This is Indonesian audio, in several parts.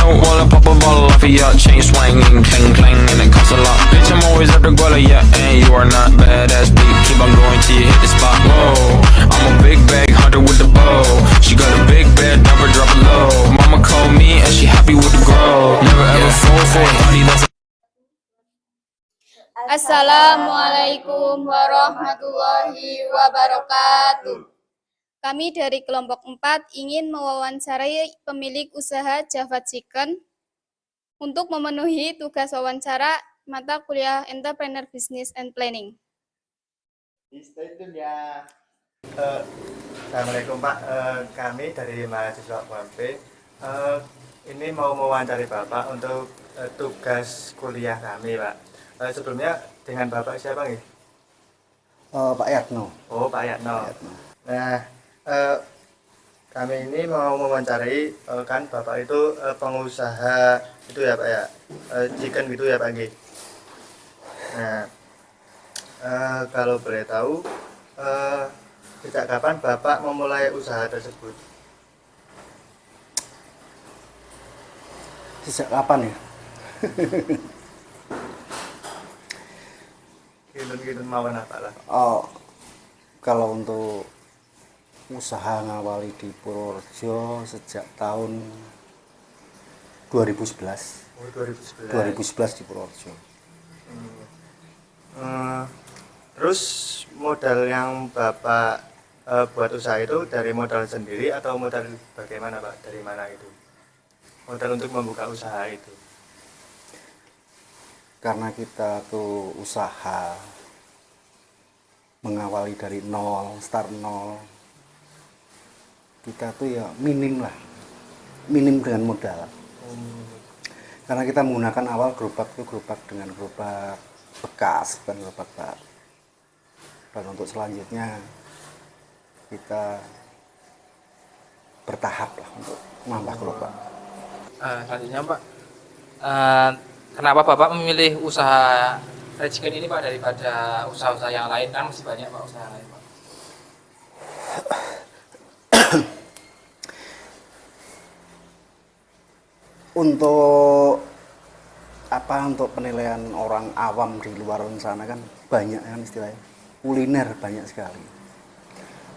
note while I pop a bottle off of ya. Chain swinging, clang clang, and it costs a lot. Bitch, I'm always at the guala, yeah, and you are not badass beat. Keep on going till you hit the spot. Whoa, I'm a big bag hunter with the bow. She got a big bed, never drop it low. Mama called me and she happy with the grow. Never ever fall for a party that's Assalamualaikum warahmatullahi wabarakatuh. Kami dari kelompok 4 ingin mewawancarai pemilik usaha Java Chicken untuk memenuhi tugas wawancara mata kuliah Entrepreneur Business and Planning. Stay tune ya. Assalamualaikum Pak, kami dari mahasiswa UMP ini mau mewawancari Bapak untuk tugas kuliah kami Pak. Sebelumnya dengan Bapak siapa nih? Pak Yatno. Oh Pak Yatno. Nah kami ini mau mewawancari kan Bapak itu pengusaha itu ya Pak ya, chicken gitu ya Pak. Nah kalau boleh tahu sejak kapan Bapak memulai usaha tersebut? Sejak kapan ya? Gilun mawon apa lah? Oh, kalau untuk usaha ngawali di Purworejo sejak tahun 2011. Oh, 2011. 2011 di Purworejo. Terus modal yang Bapak buat usaha itu dari modal sendiri atau modal bagaimana Pak? Dari mana itu? Modal untuk membuka usaha itu? Karena kita tuh usaha mengawali dari nol, start nol. Kita tuh ya minim dengan modal. Karena kita menggunakan awal gerobak itu gerobak dengan gerobak bekas, bukan gerobak baru. Dan untuk selanjutnya kita bertahap lah untuk menambah gerobak. Selanjutnya Pak, kenapa Bapak memilih usaha fried chicken ini Pak daripada usaha-usaha yang lain, kan masih banyak Pak usaha lain Pak? Untuk penilaian orang awam di luar sana kan banyak kan istilahnya, kuliner banyak sekali.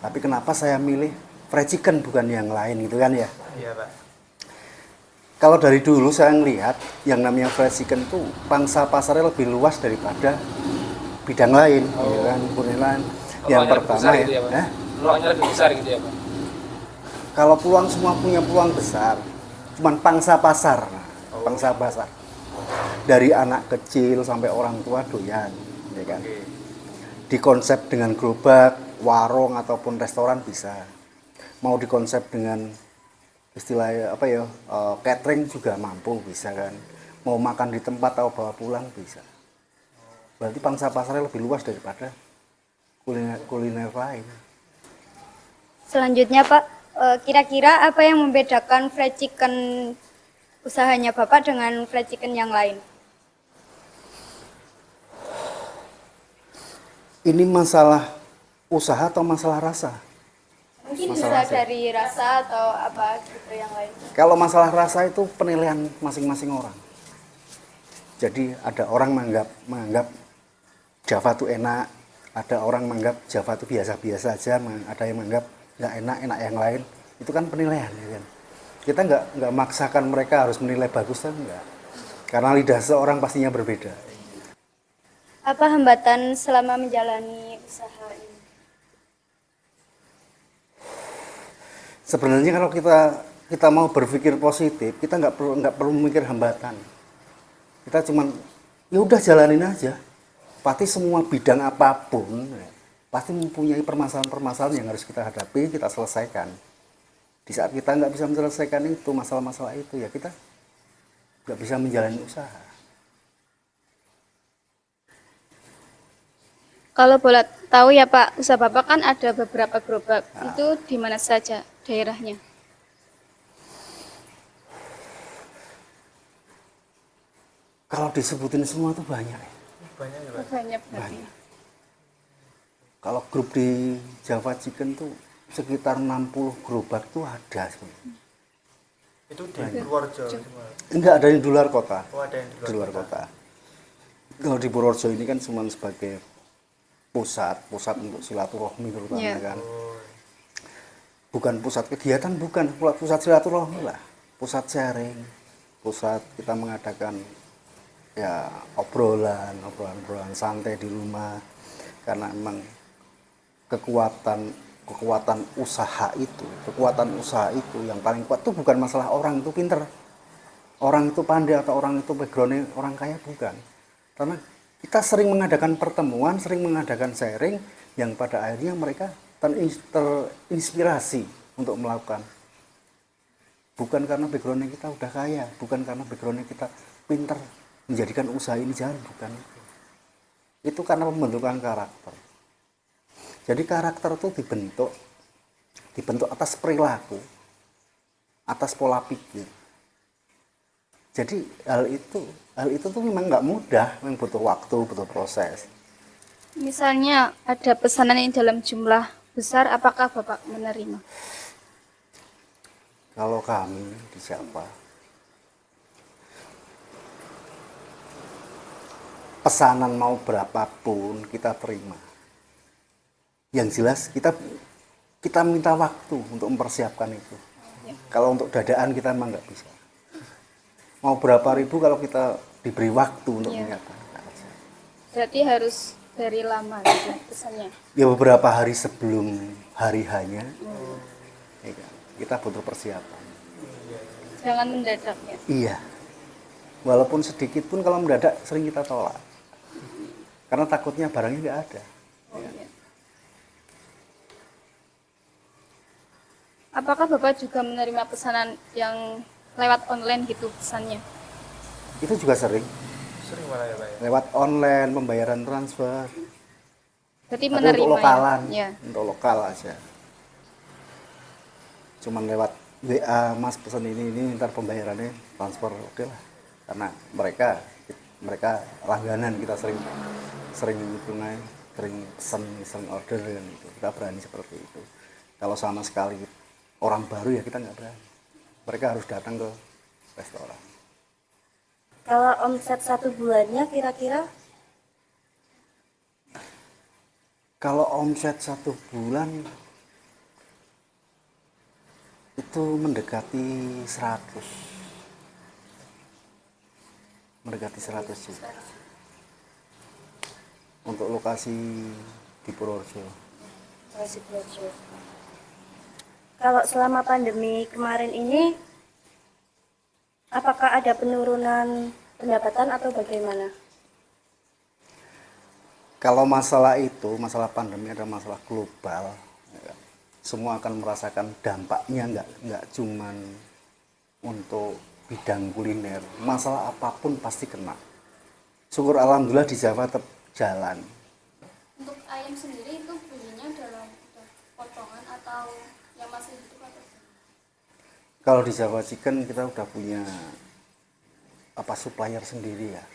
Tapi kenapa saya milih fried chicken bukan yang lain gitu kan ya? Iya Pak. Kalau dari dulu saya ngelihat yang namanya fried chicken tuh pangsa pasarnya lebih luas daripada bidang lain, gitu kan, kuliner. Yang pertama gitu ya, Pak? Peluangnya lebih besar gitu ya Pak? Kalau peluang semua punya peluang besar, cuman pangsa pasar, pangsa pasar. Dari anak kecil sampai orang tua doyan, ya kan. Dikonsep dengan gerobak, warung ataupun restoran bisa. Mau dikonsep dengan istilahnya apa ya, catering juga mampu bisa kan. Mau makan di tempat atau bawa pulang bisa. Berarti pangsa pasarnya lebih luas daripada kuliner lain. Selanjutnya Pak, kira-kira apa yang membedakan fried chicken usahanya Bapak dengan fried chicken yang lain? Ini masalah usaha atau masalah rasa? Mungkin Masalah bisa dari rasa atau apa gitu yang lain. Kalau masalah rasa itu penilaian masing-masing orang. Jadi ada orang menganggap Java itu enak, ada orang menganggap Java itu biasa-biasa aja, ada yang menganggap nggak enak yang lain. Itu kan penilaian, ya kan? Kita nggak maksakan mereka harus menilai bagus kan enggak. Karena lidah seorang pastinya berbeda. Apa hambatan selama menjalani usaha ini? Sebenarnya kalau kita mau berpikir positif, kita nggak perlu memikir hambatan. Kita cuman ya udah jalanin aja. Pasti semua bidang apapun pasti mempunyai permasalahan-permasalahan yang harus kita hadapi, kita selesaikan. Di saat kita nggak bisa menyelesaikan itu masalah-masalah itu, ya kita nggak bisa menjalani usaha. Kalau boleh tahu ya Pak, usaha Bapak kan ada beberapa gerobak. Itu di mana saja daerahnya? Kalau disebutin semua tuh banyak. Banyak ya Pak? Banyak berarti. Banyak. Kalau grup di Java Chicken tuh sekitar 60 gerobak tuh ada sebenarnya. Itu di Purworejo semua. Enggak, ada yang di luar kota. Oh, ada yang Di luar kota. Kalau di Purworejo ini kan cuma sebagai pusat untuk silaturahmi terutama Iya. kan. Bukan pusat kegiatan, bukan pusat silaturahmi lah. Pusat sharing, pusat kita mengadakan ya obrolan santai di rumah. Karena memang kekuatan usaha itu yang paling kuat itu bukan masalah orang itu pinter, orang itu pandai atau orang itu backgroundnya orang kaya, bukan. Karena kita sering mengadakan pertemuan, sering mengadakan sharing yang pada akhirnya mereka terinspirasi untuk melakukan. Bukan karena backgroundnya kita udah kaya, bukan karena backgroundnya kita pinter menjadikan usaha ini jalan, bukan itu. Itu karena pembentukan karakter. Jadi karakter itu dibentuk atas perilaku, atas pola pikir. Jadi hal itu tuh memang nggak mudah, memang butuh waktu, butuh proses. Misalnya ada pesanan yang dalam jumlah besar, apakah Bapak menerima? Kalau kami di Java, pesanan mau berapapun kita terima. Yang jelas kita minta waktu untuk mempersiapkan itu. Kalau untuk dadaan kita memang nggak bisa. Mau berapa ribu kalau kita diberi waktu untuk menyiapkan. Berarti harus dari lama gitu pesannya. Ya beberapa hari sebelum hari hanya, ya kan, kita butuh persiapan. Jangan mendadak ya. Iya. Walaupun sedikit pun kalau mendadak sering kita tolak. Karena takutnya barangnya nggak ada. Iya. Apakah Bapak juga menerima pesanan yang lewat online gitu pesannya? Itu juga sering. Sering malah ya Pak ya. Lewat online, pembayaran transfer. Berarti Tapi menerima untuk lokalan, ya. untuk lokal aja. Cuman lewat WA, Mas pesan ini ntar pembayarannya transfer, oke lah. Karena mereka langganan, kita sering tunai, sering pesan, sering order kan itu. Kita berani seperti itu. Kalau sama sekali orang baru ya kita nggak berani. Mereka harus datang ke restoran. Kalau omset 1 bulannya kira-kira? Kalau omset 1 bulan itu mendekati 100. Mendekati 100 juta. Untuk lokasi di Purworejo. Masih belajar. Kalau selama pandemi kemarin ini, apakah ada penurunan pendapatan atau bagaimana? Kalau masalah pandemi adalah masalah global. Ya, semua akan merasakan dampaknya, nggak cuman untuk bidang kuliner. Masalah apapun pasti kena. Syukur alhamdulillah di Java tetap jalan. Untuk ayam sendiri itu belinya dalam potongan atau yang masih hidup atau? Kalau di Java Chicken kita udah punya supplier sendiri ya.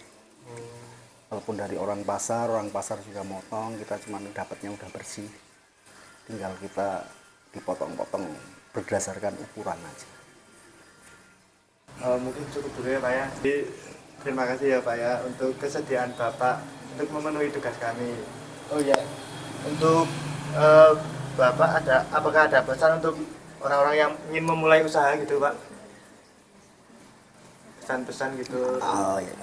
Walaupun dari orang pasar juga motong, kita cuma dapatnya udah bersih. Tinggal kita dipotong-potong berdasarkan ukuran aja. Mungkin cukup dulu ya Pak ya. Jadi, terima kasih ya Pak ya untuk kesediaan Bapak untuk memenuhi tugas kami. Oh ya, untuk Bapak apakah ada pesan untuk orang-orang yang ingin memulai usaha gitu Pak? Pesan-pesan gitu. Oh ya.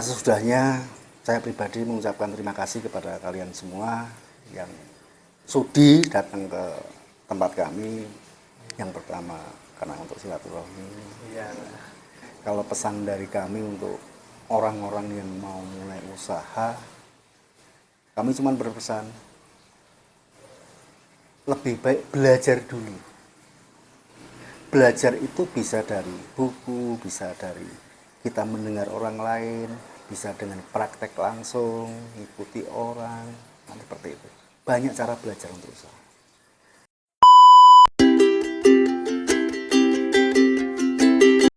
Sesudahnya saya pribadi mengucapkan terima kasih kepada kalian semua yang sudi datang ke tempat kami. Yang pertama karena untuk silaturahmi. Iya. Kalau pesan dari kami untuk orang-orang yang mau mulai usaha, kami cuma berpesan lebih baik belajar dulu. Belajar itu bisa dari buku, bisa dari kita mendengar orang lain, bisa dengan praktek langsung, mengikuti orang, seperti itu. Banyak cara belajar untuk usaha.